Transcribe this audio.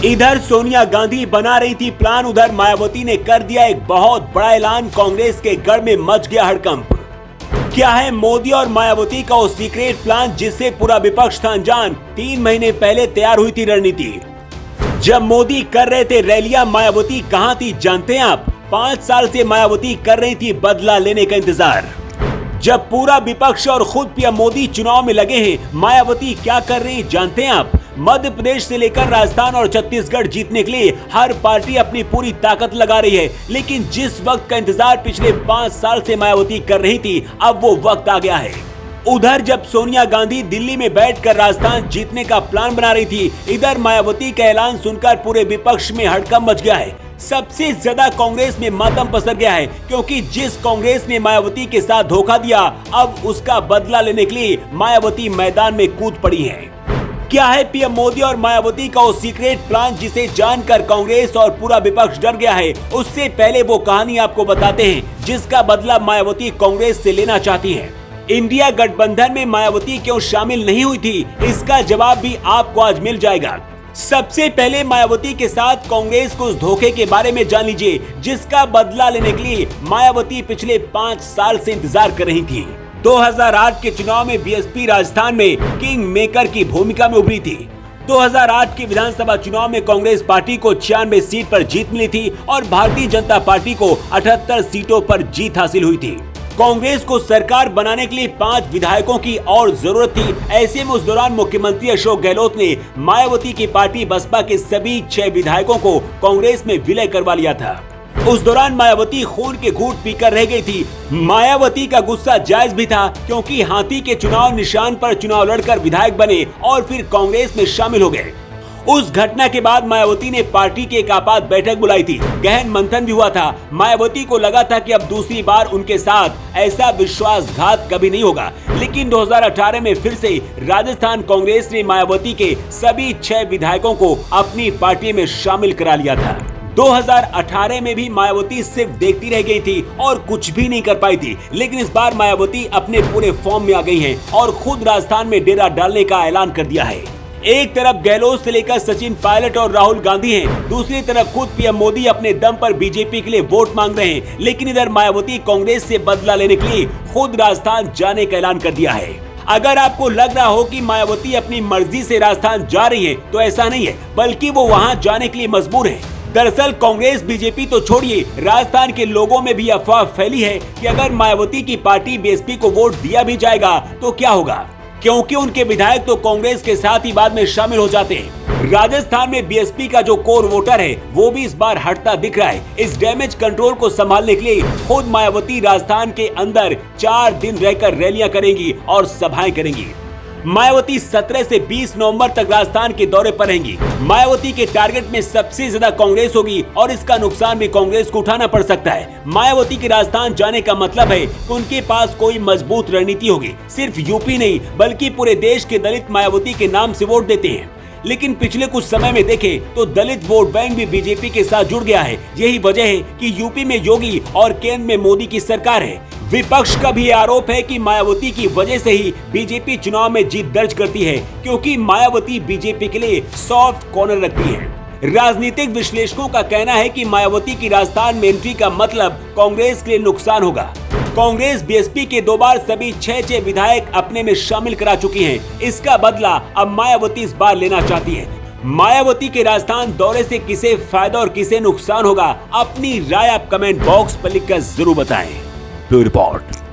इधर सोनिया गांधी बना रही थी प्लान, उधर मायावती ने कर दिया एक बहुत बड़ा ऐलान। कांग्रेस के गढ़ में मच गया हड़कंप। क्या है मोदी और मायावती का वो सीक्रेट प्लान जिससे पूरा विपक्ष था अनजान? 3 महीने पहले तैयार हुई थी रणनीति। जब मोदी कर रहे थे रैलियां, मायावती कहां थी जानते हैं आप? 5 साल से मायावती कर रही थी बदला लेने का इंतजार। जब पूरा विपक्ष और खुद पीएम मोदी चुनाव में लगे हैं, मायावती क्या कर रही जानते हैं आप? मध्य प्रदेश से लेकर राजस्थान और छत्तीसगढ़ जीतने के लिए हर पार्टी अपनी पूरी ताकत लगा रही है, लेकिन जिस वक्त का इंतजार पिछले 5 साल से मायावती कर रही थी, अब वो वक्त आ गया है। उधर जब सोनिया गांधी दिल्ली में बैठकर राजस्थान जीतने का प्लान बना रही थी, इधर मायावती का ऐलान सुनकर पूरे विपक्ष में हड़कंप मच गया है। सबसे ज्यादा कांग्रेस में मातम पसर गया है, क्योंकि जिस कांग्रेस ने मायावती के साथ धोखा दिया, अब उसका बदला लेने के लिए मायावती मैदान में कूद पड़ी है। क्या है पीएम मोदी और मायावती का वो सीक्रेट प्लान जिसे जानकर कांग्रेस और पूरा विपक्ष डर गया है? उससे पहले वो कहानी आपको बताते हैं जिसका बदला मायावती कांग्रेस से लेना चाहती है। इंडिया गठबंधन में मायावती क्यों शामिल नहीं हुई थी, इसका जवाब भी आपको आज मिल जाएगा। सबसे पहले मायावती के साथ कांग्रेस को उस धोखे के बारे में जान लीजिए जिसका बदला लेने के लिए मायावती पिछले 5 साल से इंतजार कर रही थी। 2008 के चुनाव में बीएसपी राजस्थान में किंग मेकर की भूमिका में उभरी थी। 2008 के विधानसभा चुनाव में कांग्रेस पार्टी को 96 सीट पर जीत मिली थी और भारतीय जनता पार्टी को 78 सीटों पर जीत हासिल हुई थी। कांग्रेस को सरकार बनाने के लिए 5 विधायकों की और जरूरत थी। ऐसे में उस दौरान मुख्यमंत्री अशोक गहलोत ने मायावती की पार्टी बसपा के सभी 6 विधायकों को कांग्रेस में विलय करवा लिया था। उस दौरान मायावती खून के घूंट पीकर रह गई थी। मायावती का गुस्सा जायज भी था, क्योंकि हाथी के चुनाव निशान पर चुनाव लड़कर विधायक बने और फिर कांग्रेस में शामिल हो गए। उस घटना के बाद मायावती ने पार्टी की एक आपात बैठक बुलाई थी। गहन मंथन भी हुआ था। मायावती को लगा था कि अब दूसरी बार उनके साथ ऐसा विश्वासघात कभी नहीं होगा, लेकिन 2018 में फिर से राजस्थान कांग्रेस ने मायावती के सभी 6 विधायकों को अपनी पार्टी में शामिल करा लिया था। 2018 में भी मायावती सिर्फ देखती रह गई थी और कुछ भी नहीं कर पाई थी, लेकिन इस बार मायावती अपने पूरे फॉर्म में आ गई हैं और खुद राजस्थान में डेरा डालने का ऐलान कर दिया है। एक तरफ गहलोत से लेकर सचिन पायलट और राहुल गांधी हैं, दूसरी तरफ खुद पीएम मोदी अपने दम पर बीजेपी के लिए वोट मांग रहे हैं, लेकिन इधर मायावती कांग्रेस से बदला लेने के लिए खुद राजस्थान जाने का ऐलान कर दिया है। अगर आपको लग रहा हो कि मायावती अपनी मर्जी से राजस्थान जा रही है, तो ऐसा नहीं है, बल्कि वो वहां जाने के लिए मजबूर है। दरअसल कांग्रेस बीजेपी तो छोड़िए, राजस्थान के लोगों में भी अफवाह फैली है कि अगर मायावती की पार्टी बीएसपी को वोट दिया भी जाएगा तो क्या होगा, क्योंकि उनके विधायक तो कांग्रेस के साथ ही बाद में शामिल हो जाते हैं। राजस्थान में बीएसपी का जो कोर वोटर है वो भी इस बार हटता दिख रहा है। इस डैमेज कंट्रोल को संभालने के लिए खुद मायावती राजस्थान के अंदर 4 दिन रहकर रैलियां करेंगी और सभाएं करेंगी। मायावती 17 से 20 नवंबर तक राजस्थान के दौरे पर रहेंगी। मायावती के टारगेट में सबसे ज्यादा कांग्रेस होगी और इसका नुकसान भी कांग्रेस को उठाना पड़ सकता है। मायावती के राजस्थान जाने का मतलब है कि उनके पास कोई मजबूत रणनीति होगी। सिर्फ यूपी नहीं, बल्कि पूरे देश के दलित मायावती के नाम से वोट देते हैं। लेकिन पिछले कुछ समय में देखें तो दलित वोट बैंक भी बीजेपी के साथ जुड़ गया है। यही वजह है कि यूपी में योगी और केंद्र में मोदी की सरकार है। विपक्ष का भी आरोप है कि मायावती की वजह से ही बीजेपी चुनाव में जीत दर्ज करती है, क्योंकि मायावती बीजेपी के लिए सॉफ्ट कॉर्नर रखती है। राजनीतिक विश्लेषकों का कहना है कि मायावती की राजस्थान में एंट्री का मतलब कांग्रेस के लिए नुकसान होगा। कांग्रेस बीएसपी के 2 बार सभी 6 विधायक अपने में शामिल करा चुकी है। इसका बदला अब मायावती इस बार लेना चाहती है। मायावती के राजस्थान दौरे से किसे फायदा और किसे नुकसान होगा, अपनी राय आप कमेंट बॉक्स पर लिखकर जरूर बताएं। Bureau report.